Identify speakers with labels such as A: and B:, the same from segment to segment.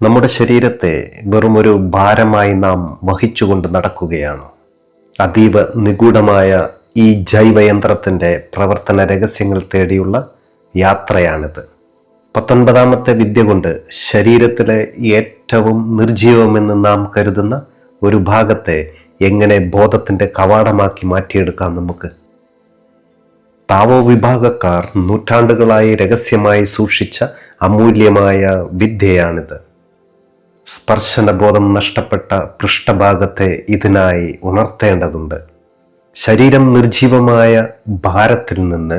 A: നമ്മുടെ ശരീരത്തെ വെറുമൊരു ഭാരമായി നാം വഹിച്ചുകൊണ്ട് നടക്കുകയാണ്. അതീവ നിഗൂഢമായ ഈ ജൈവയന്ത്രത്തിൻ്റെ പ്രവർത്തന രഹസ്യങ്ങൾ തേടിയുള്ള യാത്രയാണിത്. 19ാമത്തെ വിദ്യ കൊണ്ട് ശരീരത്തിലെ ഏറ്റവും നിർജീവമെന്ന് നാം കരുതുന്ന ഒരു ഭാഗത്തെ എങ്ങനെ ബോധത്തിൻ്റെ കവാടമാക്കി മാറ്റിയെടുക്കാം നമുക്ക്? താവോ വിഭാഗക്കാർ നൂറ്റാണ്ടുകളായി രഹസ്യമായി സൂക്ഷിച്ച അമൂല്യമായ വിദ്യയാണിത്. സ്പർശനബോധം നഷ്ടപ്പെട്ട പൃഷ്ഠഭാഗത്തെ ഇതിനായി ഉണർത്തേണ്ടതുണ്ട്. ശരീരം നിർജീവമായ ഭാരത്തിൽ നിന്ന്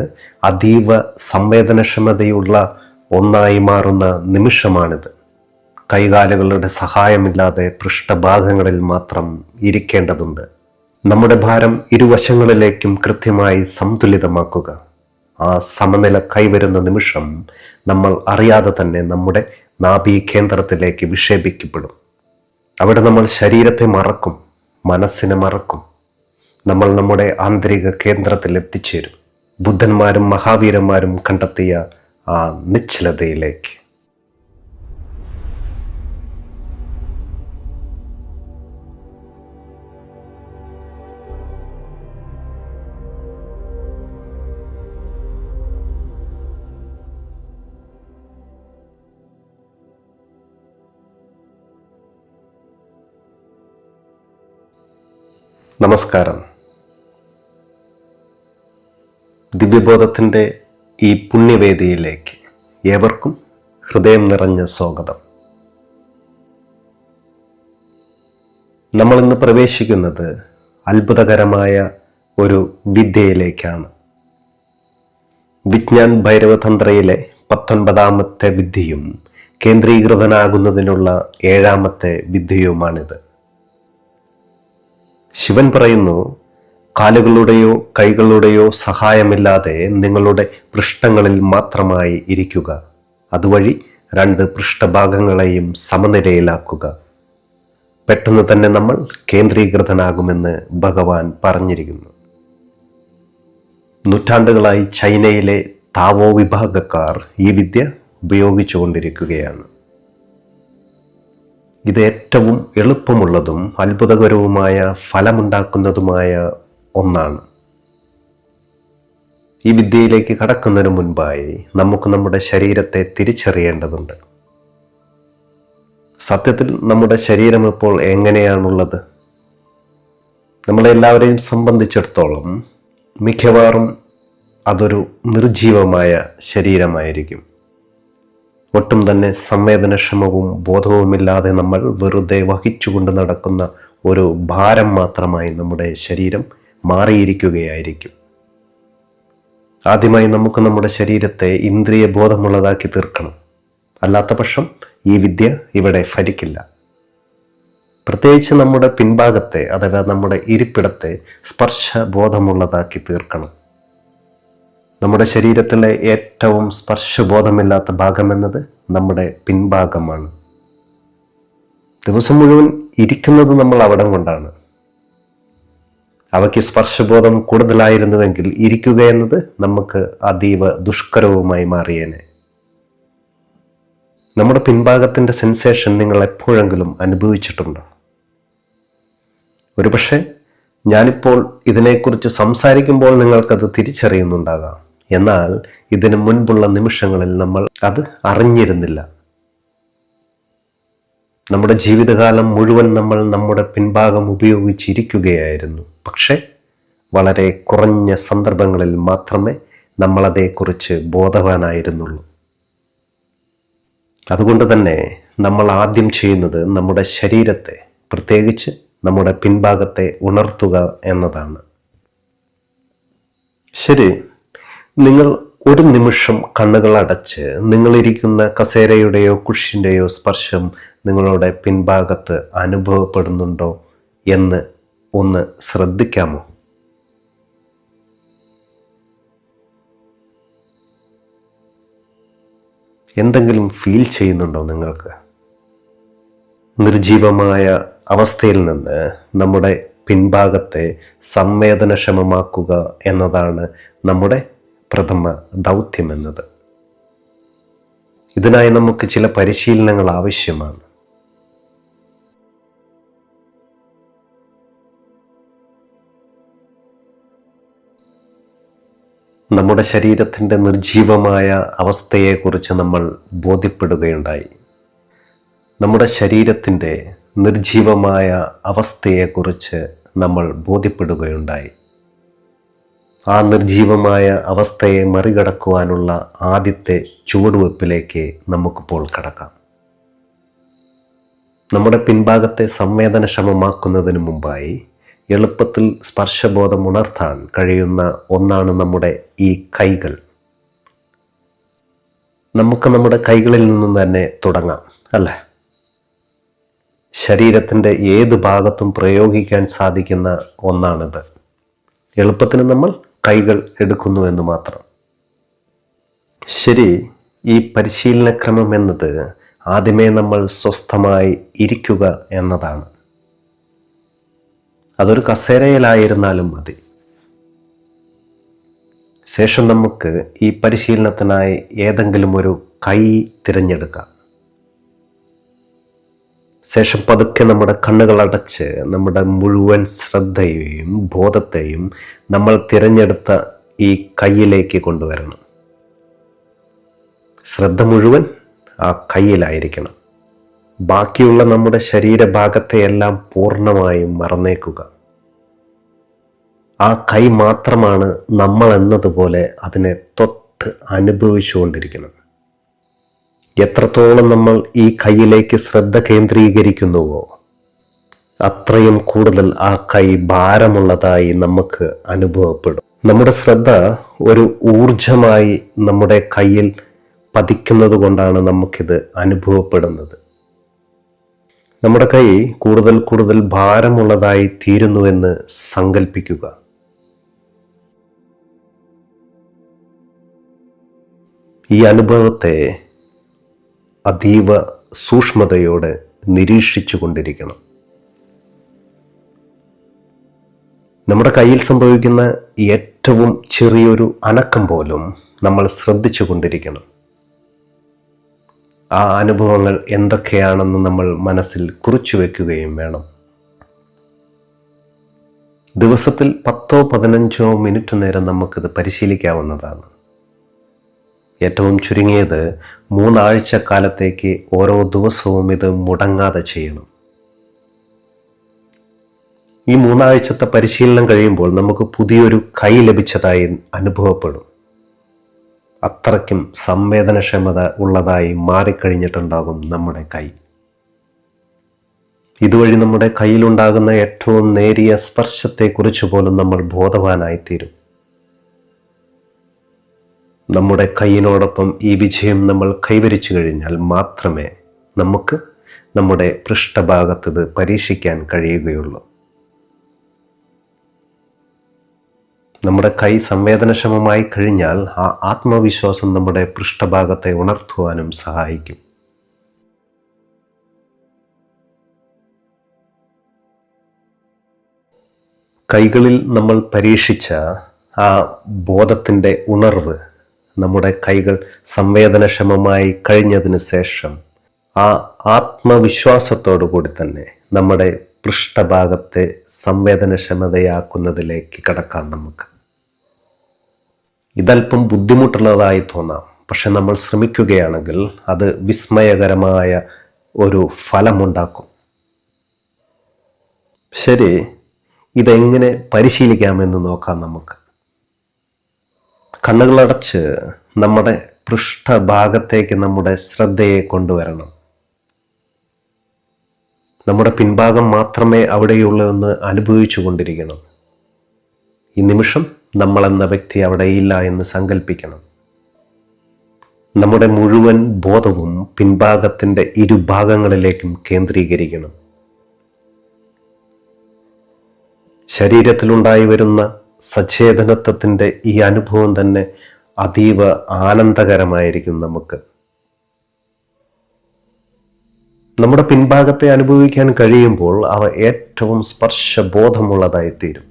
A: അതീവ സംവേദനക്ഷമതയുള്ള ഒന്നായി മാറുന്ന നിമിഷമാണിത്. കൈകാലുകളുടെ സഹായമില്ലാതെ പൃഷ്ഠഭാഗങ്ങളിൽ മാത്രം ഇരിക്കേണ്ടതുണ്ട്. നമ്മുടെ ഭാരം ഇരുവശങ്ങളിലേക്കും കൃത്യമായി സന്തുലിതമാക്കുക. ആ സമനില കൈവരുന്ന നിമിഷം നമ്മൾ അറിയാതെ തന്നെ നമ്മുടെ നാഭീകേന്ദ്രത്തിലേക്ക് വിക്ഷേപിക്കപ്പെടും. അവിടെ നമ്മൾ ശരീരത്തെ മറക്കും, മനസ്സിനെ മറക്കും. നമ്മൾ നമ്മുടെ ആന്തരിക കേന്ദ്രത്തിൽ എത്തിച്ചേരും. ബുദ്ധന്മാരും മഹാവീരന്മാരും കണ്ടെത്തിയ ആ നിശ്ചലതയിലേക്ക്. നമസ്കാരം. ദിവ്യബോധത്തിൻ്റെ ഈ പുണ്യവേദിയിലേക്ക് ഏവർക്കും ഹൃദയം നിറഞ്ഞ സ്വാഗതം. നമ്മളിന്ന് പ്രവേശിക്കുന്നത് അത്ഭുതകരമായ ഒരു വിദ്യയിലേക്കാണ്. വിജ്ഞാൻ ഭൈരവതന്ത്രയിലെ 19ാമത്തെ വിദ്യയും കേന്ദ്രീകൃതനാകുന്നതിനുള്ള 7ാമത്തെ വിദ്യയുമാണിത്. ശിവൻ പറയുന്നു, കാലുകളുടെയോ കൈകളുടെയോ സഹായമില്ലാതെ നിങ്ങളുടെ പൃഷ്ഠങ്ങളിൽ മാത്രമായി ഇരിക്കുക. അതുവഴി 2 പൃഷ്ഠഭാഗങ്ങളെയും സമനിലയിലാക്കുക. പെട്ടെന്ന് തന്നെ നമ്മൾ കേന്ദ്രീകൃതനാകുമെന്ന് ഭഗവാൻ പറഞ്ഞിരിക്കുന്നു. നൂറ്റാണ്ടുകളായി ചൈനയിലെ താവോ വിഭാഗക്കാർ ഈ വിദ്യ ഉപയോഗിച്ചുകൊണ്ടിരിക്കുകയാണ്. ഇത് ഏറ്റവും എളുപ്പമുള്ളതും അത്ഭുതകരവുമായ ഫലമുണ്ടാക്കുന്നതുമായ ഒന്നാണ്. ഈ വിദ്യയിലേക്ക് കടക്കുന്നതിന് മുൻപായി നമുക്ക് നമ്മുടെ ശരീരത്തെ തിരിച്ചറിയേണ്ടതുണ്ട്. സത്യത്തിൽ നമ്മുടെ ശരീരം ഇപ്പോൾ എങ്ങനെയാണുള്ളത്? നമ്മളെല്ലാവരെയും സംബന്ധിച്ചിടത്തോളം മിക്കവാറും അതൊരു നിർജീവമായ ശരീരമായിരിക്കും. ഒട്ടും തന്നെ സംവേദനക്ഷമവും ബോധവുമില്ലാതെ നമ്മൾ വെറുതെ വഹിച്ചുകൊണ്ട് നടക്കുന്ന ഒരു ഭാരം മാത്രമായി നമ്മുടെ ശരീരം മാറിയിരിക്കുകയായിരിക്കും. ആദ്യമായി നമുക്ക് നമ്മുടെ ശരീരത്തെ ഇന്ദ്രിയ ബോധമുള്ളതാക്കി തീർക്കണം. അല്ലാത്ത പക്ഷം ഈ വിദ്യ ഇവിടെ ഫലിക്കില്ല. പ്രത്യേകിച്ച് നമ്മുടെ പിൻഭാഗത്തെ അഥവാ നമ്മുടെ ഇരിപ്പിടത്തെ സ്പർശബോധമുള്ളതാക്കി തീർക്കണം. നമ്മുടെ ശരീരത്തിലെ ഏറ്റവും സ്പർശബോധമില്ലാത്ത ഭാഗമെന്നത് നമ്മുടെ പിൻഭാഗമാണ്. ദിവസം മുഴുവൻ ഇരിക്കുന്നത് നമ്മൾ അവിടം കൊണ്ടാണ്. അവയ്ക്ക് സ്പർശബോധം കൂടുതലായിരുന്നുവെങ്കിൽ ഇരിക്കുക എന്നത് നമുക്ക് അതീവ ദുഷ്കരവുമായി മാറിയേനെ. നമ്മുടെ പിൻഭാഗത്തിൻ്റെ സെൻസേഷൻ നിങ്ങൾ എപ്പോഴെങ്കിലും അനുഭവിച്ചിട്ടുണ്ടോ? ഒരുപക്ഷെ ഞാനിപ്പോൾ ഇതിനെക്കുറിച്ച് സംസാരിക്കുമ്പോൾ നിങ്ങൾക്കത് തിരിച്ചറിയുന്നുണ്ടാകാം. എന്നാൽ ഇതിനു മുൻപുള്ള നിമിഷങ്ങളിൽ നമ്മൾ അത് അറിഞ്ഞിരുന്നില്ല. നമ്മുടെ ജീവിതകാലം മുഴുവൻ നമ്മൾ നമ്മുടെ പിൻഭാഗം ഉപയോഗിച്ചിരിക്കുകയായിരുന്നു. പക്ഷേ വളരെ കുറഞ്ഞ സന്ദർഭങ്ങളിൽ മാത്രമേ നമ്മളതേക്കുറിച്ച് ബോധവാനായിരുന്നുള്ളൂ. അതുകൊണ്ട് തന്നെ നമ്മൾ ആദ്യം ചെയ്യുന്നത് നമ്മുടെ ശരീരത്തെ, പ്രത്യേകിച്ച് നമ്മുടെ പിൻഭാഗത്തെ ഉണർത്തുക എന്നതാണ്. ശരി, നിങ്ങൾ ഒരു നിമിഷം കണ്ണുകൾ അടച്ച് നിങ്ങളിരിക്കുന്ന കസേരയുടെയോ കുഷിൻ്റെയോ സ്പർശം നിങ്ങളുടെ പിൻഭാഗത്ത് അനുഭവപ്പെടുന്നുണ്ടോ എന്ന് ഒന്ന് ശ്രദ്ധിക്കാമോ? എന്തെങ്കിലും ഫീൽ ചെയ്യുന്നുണ്ടോ നിങ്ങൾക്ക്? നിർജീവമായ അവസ്ഥയിൽ നിന്ന് നമ്മുടെ പിൻഭാഗത്തെ സംവേദനക്ഷമമാക്കുക എന്നതാണ് നമ്മുടെ പ്രഥമ ദൗത്യം എന്നത്. ഇതിനായി നമുക്ക് ചില പരിശീലനങ്ങൾ ആവശ്യമാണ്. നമ്മുടെ ശരീരത്തിൻ്റെ നിർജീവമായ അവസ്ഥയെക്കുറിച്ച് നമ്മൾ ബോധ്യപ്പെടുകയുണ്ടായി. നമ്മുടെ ശരീരത്തിൻ്റെ നിർജീവമായ അവസ്ഥയെക്കുറിച്ച് നമ്മൾ ബോധ്യപ്പെടുകയുണ്ടായി. ആ നിർജീവമായ അവസ്ഥയെ മറികടക്കുവാനുള്ള ആദ്യത്തെ ചുവടുവെപ്പിലേക്ക് നമുക്കിപ്പോൾ കടക്കാം. നമ്മുടെ പിൻഭാഗത്തെ സംവേദനക്ഷമമാക്കുന്നതിന് മുമ്പായി എളുപ്പത്തിൽ സ്പർശബോധം ഉണർത്താൻ കഴിയുന്ന ഒന്നാണ് നമ്മുടെ ഈ കൈകൾ. നമുക്ക് നമ്മുടെ കൈകളിൽ നിന്നും തന്നെ തുടങ്ങാം, അല്ലേ? ശരീരത്തിൻ്റെ ഏത് ഭാഗത്തും പ്രയോഗിക്കാൻ സാധിക്കുന്ന ഒന്നാണിത്. എളുപ്പത്തിന് നമ്മൾ കൈകൾ എടുക്കുന്നു എന്ന് മാത്രം. ശരി, ഈ പരിശീലനക്രമം എന്നത് ആദ്യമേ നമ്മൾ സ്വസ്ഥമായി ഇരിക്കുക എന്നതാണ്. അതൊരു കസേരയിലായിരുന്നാലും മതി. ശേഷം നമുക്ക് ഈ പരിശീലനത്തിനായി ഏതെങ്കിലും ഒരു കൈ തിരഞ്ഞെടുക്കാം. ശേഷം പതുക്കെ നമ്മുടെ കണ്ണുകൾ അടച്ച് നമ്മുടെ മുഴുവൻ ശ്രദ്ധയെയും ബോധത്തെയും നമ്മൾ തിരഞ്ഞെടുത്ത ഈ കൈയിലേക്ക് കൊണ്ടുവരണം. ശ്രദ്ധ മുഴുവൻ ആ കൈയിലായിരിക്കണം. ബാക്കിയുള്ള നമ്മുടെ ശരീരഭാഗത്തെയെല്ലാം പൂർണ്ണമായും മറന്നേക്കുക. ആ കൈ മാത്രമാണ് നമ്മൾ എന്നതുപോലെ അതിനെ തൊട്ട് അനുഭവിച്ചുകൊണ്ടിരിക്കണം. എത്രത്തോളം നമ്മൾ ഈ കൈയിലേക്ക് ശ്രദ്ധ കേന്ദ്രീകരിക്കുന്നുവോ അത്രയും കൂടുതൽ ആ കൈ ഭാരമുള്ളതായി നമുക്ക് അനുഭവപ്പെടും. നമ്മുടെ ശ്രദ്ധ ഒരു ഊർജമായി നമ്മുടെ കയ്യിൽ പതിക്കുന്നത് കൊണ്ടാണ് നമുക്കിത് അനുഭവപ്പെടുന്നത്. നമ്മുടെ കൈ കൂടുതൽ കൂടുതൽ ഭാരമുള്ളതായി തീരുന്നുവെന്ന് സങ്കല്പിക്കുക. ഈ അനുഭവത്തെ അതീവ സൂക്ഷ്മതയോടെ നിരീക്ഷിച്ചു കൊണ്ടിരിക്കണം. നമ്മുടെ കയ്യിൽ സംഭവിക്കുന്ന ഏറ്റവും ചെറിയൊരു അനക്കം പോലും നമ്മൾ ശ്രദ്ധിച്ചു കൊണ്ടിരിക്കണം. ആ അനുഭവങ്ങൾ എന്തൊക്കെയാണെന്ന് നമ്മൾ മനസ്സിൽ കുറിച്ചു വെക്കുകയും വേണം. ദിവസത്തിൽ 10-15 മിനിറ്റ് നേരം നമുക്കിത് പരിശീലിക്കാവുന്നതാണ്. ഏറ്റവും ചുരുങ്ങിയത് 3 ആഴ്ച കാലത്തേക്ക് ഓരോ ദിവസവും ഇത് മുടങ്ങാതെ ചെയ്യണം. ഈ 3 ആഴ്ചത്തെ പരിശീലനം കഴിയുമ്പോൾ നമുക്ക് പുതിയൊരു കൈ ലഭിച്ചതായി അനുഭവപ്പെടും. അത്രയ്ക്കും സംവേദനക്ഷമത ഉള്ളതായി മാറിക്കഴിഞ്ഞിട്ടുണ്ടാകും നമ്മുടെ കൈ. ഇതുവഴി നമ്മുടെ കയ്യിലുണ്ടാകുന്ന ഏറ്റവും നേരിയ സ്പർശത്തെക്കുറിച്ച് പോലും നമ്മൾ ബോധവാനായിത്തീരും. നമ്മുടെ കൈയിനോടൊപ്പം ഈ വിജയം നമ്മൾ കൈവരിച്ചു കഴിഞ്ഞാൽ മാത്രമേ നമുക്ക് നമ്മുടെ പൃഷ്ഠഭാഗത്ത് ഇത് പരീക്ഷിക്കാൻ കഴിയുകയുള്ളൂ. നമ്മുടെ കൈ സംവേദനക്ഷമമായി കഴിഞ്ഞാൽ ആ ആത്മവിശ്വാസം നമ്മുടെ പൃഷ്ഠഭാഗത്തെ ഉണർത്തുവാനും സഹായിക്കും. കൈകളിൽ നമ്മൾ പരീക്ഷിച്ച ആ ബോധത്തിൻ്റെ ഉണർവ് നമ്മുടെ കൈകൾ സംവേദനക്ഷമമായി കഴിഞ്ഞതിന് ശേഷം ആ ആത്മവിശ്വാസത്തോടു കൂടി തന്നെ നമ്മുടെ പൃഷ്ഠഭാഗത്തെ സംവേദനക്ഷമതയാക്കുന്നതിലേക്ക് കടക്കാം. നമുക്ക് ഇതല്പം ബുദ്ധിമുട്ടുള്ളതായി തോന്നാം, പക്ഷെ നമ്മൾ ശ്രമിക്കുകയാണെങ്കിൽ അത് വിസ്മയകരമായ ഒരു ഫലമുണ്ടാക്കും. ശരി, ഇതെങ്ങനെ പരിശീലിക്കാമെന്ന് നോക്കാം. നമുക്ക് കണ്ണുകളടച്ച് നമ്മുടെ പൃഷ്ഠഭാഗത്തേക്ക് നമ്മുടെ ശ്രദ്ധയെ കൊണ്ടുവരണം. നമ്മുടെ പിൻഭാഗം മാത്രമേ അവിടെയുള്ളൂ എന്ന് അനുഭവിച്ചു കൊണ്ടിരിക്കണം. ഈ നിമിഷം നമ്മളെന്ന വ്യക്തി അവിടെയില്ല എന്ന് സങ്കല്പിക്കണം. നമ്മുടെ മുഴുവൻ ബോധവും പിൻഭാഗത്തിൻ്റെ ഇരുഭാഗങ്ങളിലേക്കും കേന്ദ്രീകരിക്കണം. ശരീരത്തിലുണ്ടായി വരുന്ന സചേതനത്വത്തിൻ്റെ ഈ അനുഭവം തന്നെ അതീവ ആനന്ദകരമായിരിക്കും. നമുക്ക് നമ്മുടെ പിൻഭാഗത്തെ അനുഭവിക്കാൻ കഴിയുമ്പോൾ അവ ഏറ്റവും സ്പർശബോധമുള്ളതായിത്തീരും.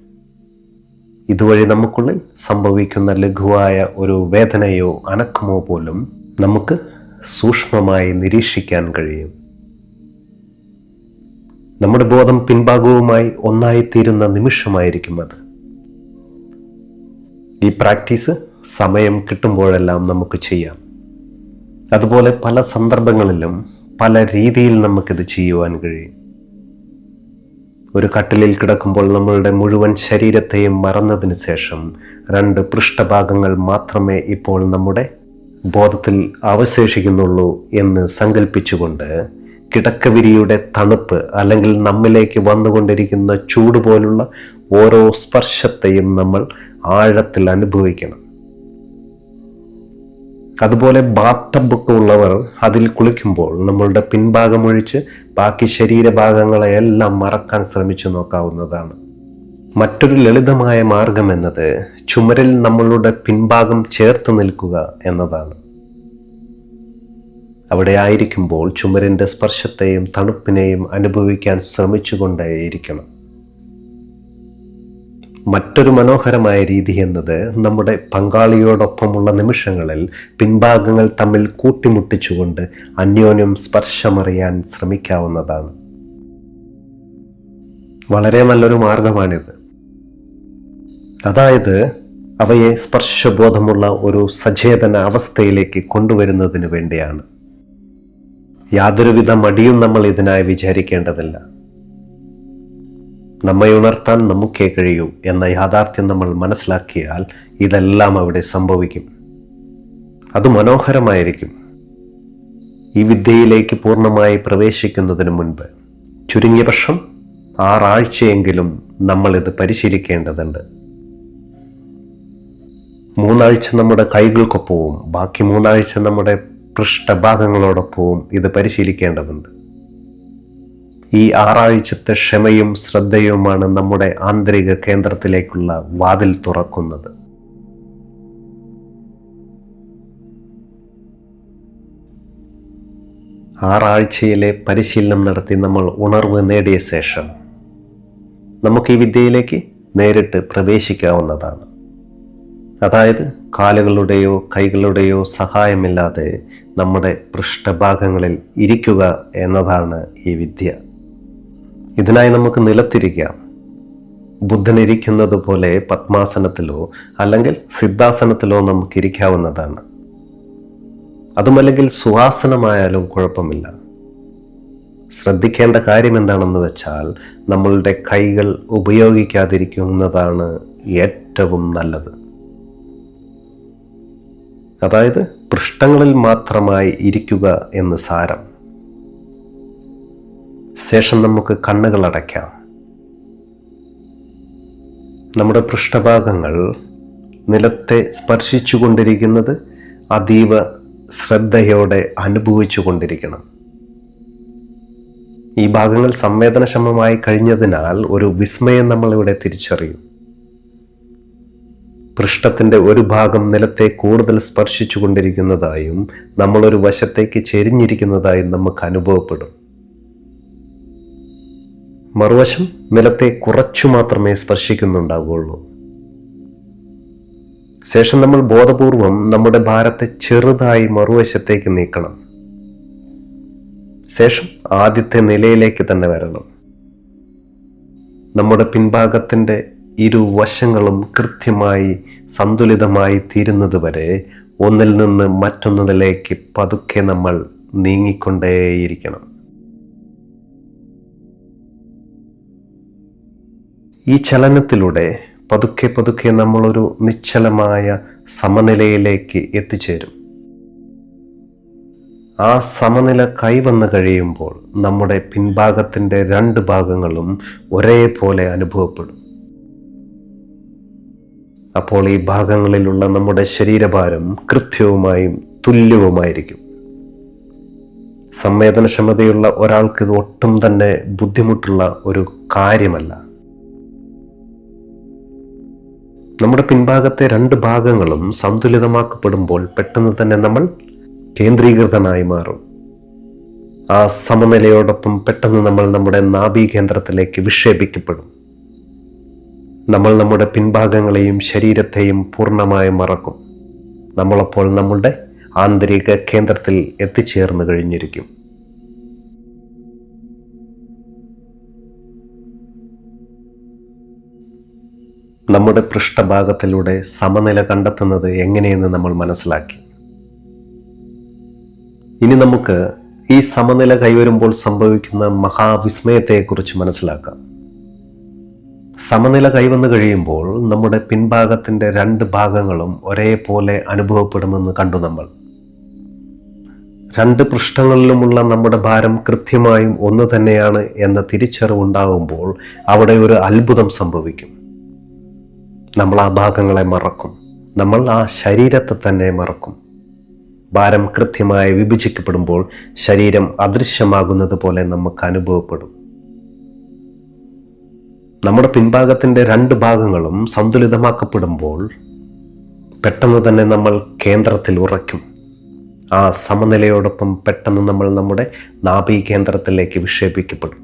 A: ഇതുവഴി നമുക്കുള്ളിൽ സംഭവിക്കുന്ന ലഘുവായ ഒരു വേദനയോ അനക്കമോ പോലും നമുക്ക് സൂക്ഷ്മമായി നിരീക്ഷിക്കാൻ കഴിയും. നമ്മുടെ ബോധം പിൻഭാഗവുമായി ഒന്നായിത്തീരുന്ന നിമിഷമായിരിക്കും അത്. ഈ പ്രാക്ടീസ് സമയം കിട്ടുമ്പോഴെല്ലാം നമുക്ക് ചെയ്യാം. അതുപോലെ പല സന്ദർഭങ്ങളിലും പല രീതിയിൽ നമുക്കിത് ചെയ്യുവാൻ കഴിയും. ഒരു കട്ടിലിൽ കിടക്കുമ്പോൾ നമ്മളുടെ മുഴുവൻ ശരീരത്തെയും മറന്നതിന് ശേഷം 2 പൃഷ്ഠഭാഗങ്ങൾ മാത്രമേ ഇപ്പോൾ നമ്മുടെ ബോധത്തിൽ അവശേഷിക്കുന്നുള്ളൂ എന്ന് സങ്കല്പിച്ചുകൊണ്ട് കിടക്കവിരിയുടെ തണുപ്പ് അല്ലെങ്കിൽ നമ്മിലേക്ക് വന്നുകൊണ്ടിരിക്കുന്ന ചൂട് പോലുള്ള ഓരോ സ്പർശത്തെയും നമ്മൾ ആഴത്തിൽ അനുഭവിക്കണം. അതുപോലെ ബാത്ത് ടബൊക്കെ ഉള്ളവർ അതിൽ കുളിക്കുമ്പോൾ നമ്മളുടെ പിൻഭാഗം ഒഴിച്ച് ബാക്കി ശരീരഭാഗങ്ങളെയെല്ലാം മറക്കാൻ ശ്രമിച്ചു നോക്കാവുന്നതാണ്. മറ്റൊരു ലളിതമായ മാർഗം എന്നത് ചുമരിൽ നമ്മളുടെ പിൻഭാഗം ചേർത്ത് നിൽക്കുക എന്നതാണ്. അവിടെ ആയിരിക്കുമ്പോൾ ചുമരിൻ്റെ സ്പർശത്തെയും തണുപ്പിനെയും അനുഭവിക്കാൻ ശ്രമിച്ചുകൊണ്ടേയിരിക്കണം. മറ്റൊരു മനോഹരമായ രീതി എന്നത് നമ്മുടെ പങ്കാളിയോടൊപ്പമുള്ള നിമിഷങ്ങളിൽ പിൻഭാഗങ്ങൾ തമ്മിൽ കൂട്ടിമുട്ടിച്ചുകൊണ്ട് അന്യോന്യം സ്പർശമറിയാൻ ശ്രമിക്കാവുന്നതാണ്. വളരെ നല്ലൊരു മാർഗമാണിത്. അതായത് അവയെ സ്പർശബോധമുള്ള ഒരു സചേതന അവസ്ഥയിലേക്ക് കൊണ്ടുവരുന്നതിന് വേണ്ടിയാണ്. യാതൊരുവിധ മടിയും നമ്മൾ ഇതിനായി വിചാരിക്കേണ്ടതില്ല. നമ്മെ ഉണർത്താൻ നമുക്കേ കഴിയൂ എന്ന യാഥാർത്ഥ്യം നമ്മൾ മനസ്സിലാക്കിയാൽ ഇതെല്ലാം അവിടെ സംഭവിക്കും. അത് മനോഹരമായിരിക്കും. ഈ വിദ്യയിലേക്ക് പൂർണ്ണമായി പ്രവേശിക്കുന്നതിന് മുൻപ് ചുരുങ്ങിയ പക്ഷം 6 ആഴ്ചയെങ്കിലും നമ്മളിത് പരിശീലിക്കേണ്ടതുണ്ട്. 3 ആഴ്ച നമ്മുടെ കൈകൾക്കൊപ്പവും ബാക്കി 3 ആഴ്ച നമ്മുടെ പൃഷ്ഠഭാഗങ്ങളോടൊപ്പവും ഇത് പരിശീലിക്കേണ്ടതുണ്ട്. ഈ 6 ആഴ്ചത്തെ ക്ഷമയും ശ്രദ്ധയുമാണ് നമ്മുടെ ആന്തരിക കേന്ദ്രത്തിലേക്കുള്ള വാതിൽ തുറക്കുന്നത്. ആറാഴ്ചയിലെ പരിശീലനം നടത്തി നമ്മൾ ഉണർവ് നേടിയ ശേഷം നമുക്ക് ഈ വിദ്യയിലേക്ക് നേരിട്ട് പ്രവേശിക്കാവുന്നതാണ്. അതായത് കാലുകളുടെയോ കൈകളുടെയോ സഹായമില്ലാതെ നമ്മുടെ പൃഷ്ഠഭാഗങ്ങളിൽ ഇരിക്കുക എന്നതാണ് ഈ വിദ്യ. ഇതിനായി നമുക്ക് നിലത്തിരിക്കാം. ബുദ്ധനിരിക്കുന്നത് പോലെ പത്മാസനത്തിലോ അല്ലെങ്കിൽ സിദ്ധാസനത്തിലോ നമുക്ക് ഇരിക്കാവുന്നതാണ്. അതുമല്ലെങ്കിൽ സുഖാസനമായാലും കുഴപ്പമില്ല. ശ്രദ്ധിക്കേണ്ട കാര്യം എന്താണെന്ന് വെച്ചാൽ നമ്മളുടെ കൈകൾ ഉപയോഗിക്കാതിരിക്കുന്നതാണ് ഏറ്റവും നല്ലത്. അതായത് പൃഷ്ഠങ്ങളിൽ മാത്രമായി ഇരിക്കുക എന്ന് സാരം. ശേഷം നമുക്ക് കണ്ണുകൾ അടയ്ക്കാം. നമ്മുടെ പൃഷ്ഠഭാഗങ്ങൾ നിലത്തെ സ്പർശിച്ചു കൊണ്ടിരിക്കുന്നത് അതീവ ശ്രദ്ധയോടെ അനുഭവിച്ചു കൊണ്ടിരിക്കണം. ഈ ഭാഗങ്ങൾ സംവേദനക്ഷമമായി കഴിഞ്ഞതിനാൽ ഒരു വിസ്മയം നമ്മളിവിടെ തിരിച്ചറിയും. പൃഷ്ഠത്തിൻ്റെ ഒരു ഭാഗം നിലത്തെ കൂടുതൽ സ്പർശിച്ചു കൊണ്ടിരിക്കുന്നതായും നമ്മളൊരു വശത്തേക്ക് ചെരിഞ്ഞിരിക്കുന്നതായും നമുക്ക് അനുഭവപ്പെടും. മറുവശം നിലത്തെ കുറച്ചു മാത്രമേ സ്പർശിക്കുന്നുണ്ടാവുകയുള്ളൂ. ശേഷം നമ്മൾ ബോധപൂർവം നമ്മുടെ ഭാരത്തെ ചെറുതായി മറുവശത്തേക്ക് നീക്കണം. ശേഷം ആദ്യത്തെ നിലയിലേക്ക് തന്നെ വരണം. നമ്മുടെ പിൻഭാഗത്തിൻ്റെ ഇരുവശങ്ങളും കൃത്യമായി സന്തുലിതമായി തീരുന്നതുവരെ ഒന്നിൽ നിന്ന് മറ്റൊന്നിലേക്ക് പതുക്കെ നമ്മൾ നീങ്ങിക്കൊണ്ടേയിരിക്കണം. ഈ ചലനത്തിലൂടെ പതുക്കെ പതുക്കെ നമ്മളൊരു നിശ്ചലമായ സമനിലയിലേക്ക് എത്തിച്ചേരും. ആ സമനില കൈവന്ന് കഴിയുമ്പോൾ നമ്മുടെ പിൻഭാഗത്തിൻ്റെ 2 ഭാഗങ്ങളും ഒരേപോലെ അനുഭവപ്പെടും. അപ്പോൾ ഈ ഭാഗങ്ങളിലുള്ള നമ്മുടെ ശരീരഭാരം കൃത്യവുമായും തുല്യവുമായിരിക്കും. സംവേദനക്ഷമതയുള്ള ഒരാൾക്ക് ഇത് ഒട്ടും തന്നെ ബുദ്ധിമുട്ടുള്ള ഒരു കാര്യമല്ല. നമ്മുടെ പിൻഭാഗത്തെ 2 ഭാഗങ്ങളും സന്തുലിതമാക്കപ്പെടുമ്പോൾ പെട്ടെന്ന് തന്നെ നമ്മൾ കേന്ദ്രീകൃതനായി മാറും. ആ സമനിലയോടൊപ്പം പെട്ടെന്ന് നമ്മൾ നമ്മുടെ നാഭീകേന്ദ്രത്തിലേക്ക് വിക്ഷേപിക്കപ്പെടും. നമ്മൾ നമ്മുടെ പിൻഭാഗങ്ങളെയും ശരീരത്തെയും പൂർണ്ണമായും മറക്കും. നമ്മളപ്പോൾ നമ്മളുടെ ആന്തരിക കേന്ദ്രത്തിൽ എത്തിച്ചേർന്ന് കഴിഞ്ഞിരിക്കും. നമ്മുടെ പൃഷ്ഠഭാഗത്തിലൂടെ സമനില കണ്ടെത്തുന്നത് എങ്ങനെയെന്ന് നമ്മൾ മനസ്സിലാക്കി. ഇനി നമുക്ക് ഈ സമനില കൈവരുമ്പോൾ സംഭവിക്കുന്ന മഹാവിസ്മയത്തെക്കുറിച്ച് മനസ്സിലാക്കാം. സമനില കൈവന്നു കഴിയുമ്പോൾ നമ്മുടെ പിൻഭാഗത്തിൻ്റെ 2 ഭാഗങ്ങളും ഒരേപോലെ അനുഭവപ്പെടുമെന്ന് കണ്ടു നമ്മൾ. 2 പൃഷ്ഠങ്ങളിലുമുള്ള നമ്മുടെ ഭാരം കൃത്യമായും ഒന്ന് തന്നെയാണ് എന്ന തിരിച്ചറിവുണ്ടാകുമ്പോൾ അവിടെ ഒരു അത്ഭുതം സംഭവിക്കും. നമ്മൾ ആ ഭാഗങ്ങളെ മറക്കും. നമ്മൾ ആ ശരീരത്തെ തന്നെ മറക്കും. ഭാരം കൃത്യമായി വിഭജിക്കപ്പെടുമ്പോൾ ശരീരം അദൃശ്യമാകുന്നത് പോലെ നമുക്ക് അനുഭവപ്പെടും. നമ്മുടെ പിൻഭാഗത്തിൻ്റെ 2 ഭാഗങ്ങളും സന്തുലിതമാക്കപ്പെടുമ്പോൾ പെട്ടെന്ന് തന്നെ നമ്മൾ കേന്ദ്രത്തിൽ ഉറയ്ക്കും. ആ സമനിലയോടൊപ്പം പെട്ടെന്ന് നമ്മൾ നമ്മുടെ നാഭി കേന്ദ്രത്തിലേക്ക് വിക്ഷേപിക്കപ്പെടും.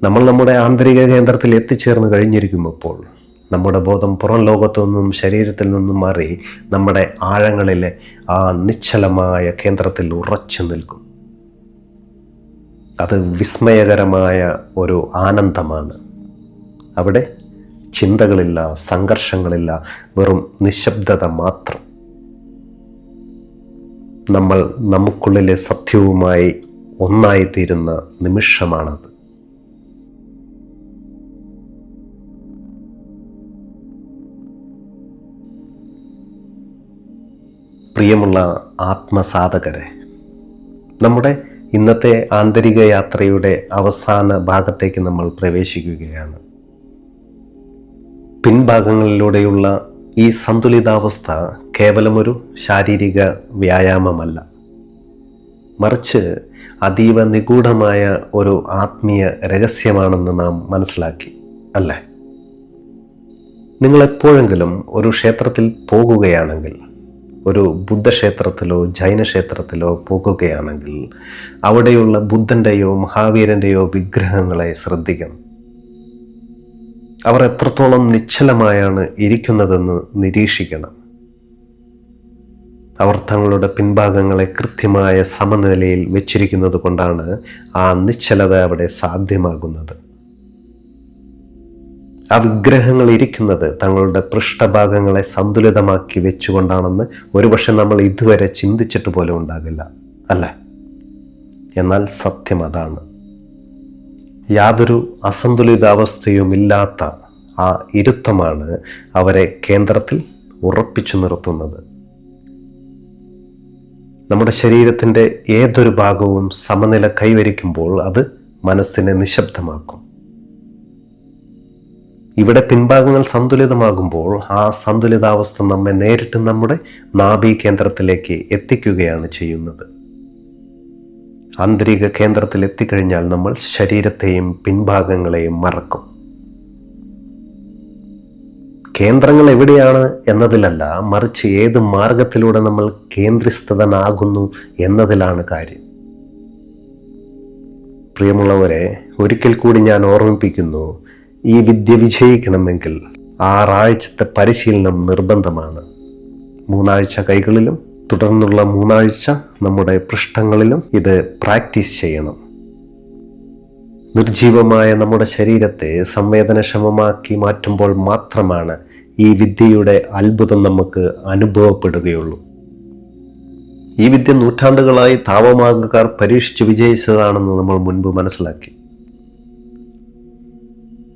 A: നമ്മൾ നമ്മുടെ ആന്തരിക കേന്ദ്രത്തിൽ എത്തിച്ചേർന്ന് കഴിഞ്ഞിരിക്കുമ്പോൾ നമ്മുടെ ബോധം പുറം ലോകത്തു നിന്നും ശരീരത്തിൽ നിന്നും മാറി നമ്മുടെ ആഴങ്ങളിലെ ആ നിശ്ചലമായ കേന്ദ്രത്തിൽ ഉറച്ചു നിൽക്കും. അത് വിസ്മയകരമായ ഒരു ആനന്ദമാണ്. അവിടെ ചിന്തകളില്ല, സംഘർഷങ്ങളില്ല, വെറും നിശബ്ദത മാത്രം. നമ്മൾ നമുക്കുള്ളിലെ സത്യവുമായി ഒന്നായിത്തീരുന്ന നിമിഷമാണത്. പ്രിയമുള്ള ആത്മസാധകരെ, നമ്മുടെ ഇന്നത്തെ ആന്തരിക യാത്രയുടെ അവസാന ഭാഗത്തേക്ക് നമ്മൾ പ്രവേശിക്കുകയാണ്. പിൻഭാഗങ്ങളിലൂടെയുള്ള ഈ സന്തുലിതാവസ്ഥ കേവലമൊരു ശാരീരിക വ്യായാമമല്ല, മറിച്ച് അതീവ നിഗൂഢമായ ഒരു ആത്മീയ രഹസ്യമാണെന്ന് നാം മനസ്സിലാക്കി, അല്ലേ? നിങ്ങൾ എപ്പോഴെങ്കിലും ഒരു ക്ഷേത്രത്തിൽ പോകുകയാണെങ്കിൽ, ഒരു ബുദ്ധക്ഷേത്രത്തിലോ ജൈനക്ഷേത്രത്തിലോ പോകുകയാണെങ്കിൽ അവിടെയുള്ള ബുദ്ധൻ്റെയോ മഹാവീരൻ്റെയോ വിഗ്രഹങ്ങളെ ശ്രദ്ധിക്കണം. അവർ എത്രത്തോളം നിശ്ചലമായാണ് ഇരിക്കുന്നതെന്ന് നിരീക്ഷിക്കണം. അവർ തങ്ങളുടെ പിൻഭാഗങ്ങളെ കൃത്യമായ സമനിലയിൽ വെച്ചിരിക്കുന്നത് കൊണ്ടാണ് ആ നിശ്ചലത അവിടെ സാധ്യമാകുന്നത്. ആ വിഗ്രഹങ്ങൾ ഇരിക്കുന്നത് തങ്ങളുടെ പൃഷ്ഠഭാഗങ്ങളെ സന്തുലിതമാക്കി വെച്ചുകൊണ്ടാണെന്ന് ഒരുപക്ഷെ നമ്മൾ ഇതുവരെ ചിന്തിച്ചിട്ട് പോലും ഉണ്ടാകില്ല, അല്ലേ? എന്നാൽ സത്യം അതാണ്. യാതൊരു അസന്തുലിതാവസ്ഥയുമില്ലാത്ത ആ ഇരുത്തമാണ് അവരെ കേന്ദ്രത്തിൽ ഉറപ്പിച്ചു നിർത്തുന്നത്. നമ്മുടെ ശരീരത്തിൻ്റെ ഏതൊരു ഭാഗവും സമനില കൈവരിക്കുമ്പോൾ അത് മനസ്സിനെ നിശബ്ദമാക്കും. ഇവിടെ പിൻഭാഗങ്ങൾ സന്തുലിതമാകുമ്പോൾ ആ സന്തുലിതാവസ്ഥ നമ്മെ നേരിട്ട് നമ്മുടെ നാഭി കേന്ദ്രത്തിലേക്ക് എത്തിക്കുകയാണ് ചെയ്യുന്നത്. ആന്തരിക കേന്ദ്രത്തിൽ എത്തിക്കഴിഞ്ഞാൽ നമ്മൾ ശരീരത്തെയും പിൻഭാഗങ്ങളെയും മറക്കും. കേന്ദ്രങ്ങൾ എവിടെയാണ് എന്നതിലല്ല, മറിച്ച് ഏത് മാർഗത്തിലൂടെ നമ്മൾ കേന്ദ്രീസ്ഥതനാകുന്നു എന്നതിലാണ് കാര്യം. പ്രിയമുള്ളവരെ, ഒരിക്കൽ കൂടി ഞാൻ ഓർമ്മിപ്പിക്കുന്നു, ഈ വിദ്യ വിജയിക്കണമെങ്കിൽ 6 ആഴ്ചത്തെ പരിശീലനം നിർബന്ധമാണ്. 3 ആഴ്ച കൈകളിലും തുടർന്നുള്ള 3 ആഴ്ച നമ്മുടെ പൃഷ്ഠങ്ങളിലും ഇത് പ്രാക്ടീസ് ചെയ്യണം. നിർജീവമായ നമ്മുടെ ശരീരത്തെ സംവേദനക്ഷമമാക്കി മാറ്റുമ്പോൾ മാത്രമാണ് ഈ വിദ്യയുടെ അത്ഭുതം നമുക്ക് അനുഭവപ്പെടുകയുള്ളൂ. ഈ വിദ്യ നൂറ്റാണ്ടുകളായി താവമാർഗക്കാർ പരീക്ഷിച്ച് വിജയിച്ചതാണെന്ന് നമ്മൾ മുൻപ് മനസ്സിലാക്കി.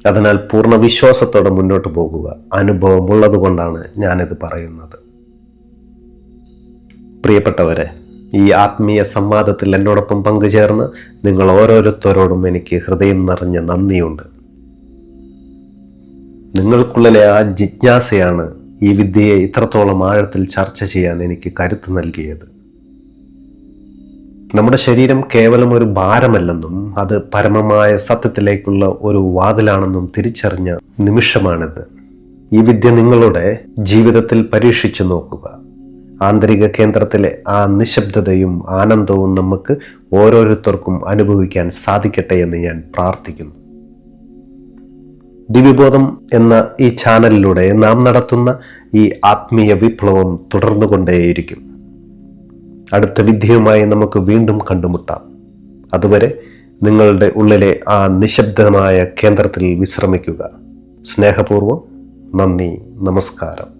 A: അതിനാൽ പൂർണ്ണ വിശ്വാസത്തോടെ മുന്നോട്ട് പോകുക. അനുഭവമുള്ളത് കൊണ്ടാണ് ഞാനിത് പറയുന്നത്. പ്രിയപ്പെട്ടവരെ, ഈ ആത്മീയ സംവാദത്തിൽ എന്നോടൊപ്പം പങ്കുചേർന്ന് നിങ്ങൾ ഓരോരുത്തരോടും എനിക്ക് ഹൃദയം നിറഞ്ഞ നന്ദിയുണ്ട്. നിങ്ങൾക്കുള്ളിലെ ആ ജിജ്ഞാസയാണ് ഈ വിദ്യയെ ഇത്രത്തോളം ആഴത്തിൽ ചർച്ച ചെയ്യാൻ എനിക്ക് കരുത്ത് നൽകിയത്. നമ്മുടെ ശരീരം കേവലം ഒരു ഭാരമല്ലെന്നും അത് പരമമായ സത്യത്തിലേക്കുള്ള ഒരു വാതിലാണെന്നും തിരിച്ചറിഞ്ഞ നിമിഷമാണിത്. ഈ വിദ്യ നിങ്ങളുടെ ജീവിതത്തിൽ പരീക്ഷിച്ചു നോക്കുക. ആന്തരിക കേന്ദ്രത്തിലെ ആ നിശബ്ദതയും ആനന്ദവും നമുക്ക് ഓരോരുത്തർക്കും അനുഭവിക്കാൻ സാധിക്കട്ടെ എന്ന് ഞാൻ പ്രാർത്ഥിക്കുന്നു. ദിവ്യബോധം എന്ന ഈ ചാനലിലൂടെ നാം നടത്തുന്ന ഈ ആത്മീയ വിപ്ലവം തുടർന്നുകൊണ്ടേയിരിക്കും. അടുത്ത വിദ്യയുമായി നമുക്ക് വീണ്ടും കണ്ടുമുട്ടാം. അതുവരെ നിങ്ങളുടെ ഉള്ളിലെ ആ നിശബ്ദമായ കേന്ദ്രത്തിൽ വിശ്രമിക്കുക. സ്നേഹപൂർവ്വം നന്ദി, നമസ്കാരം.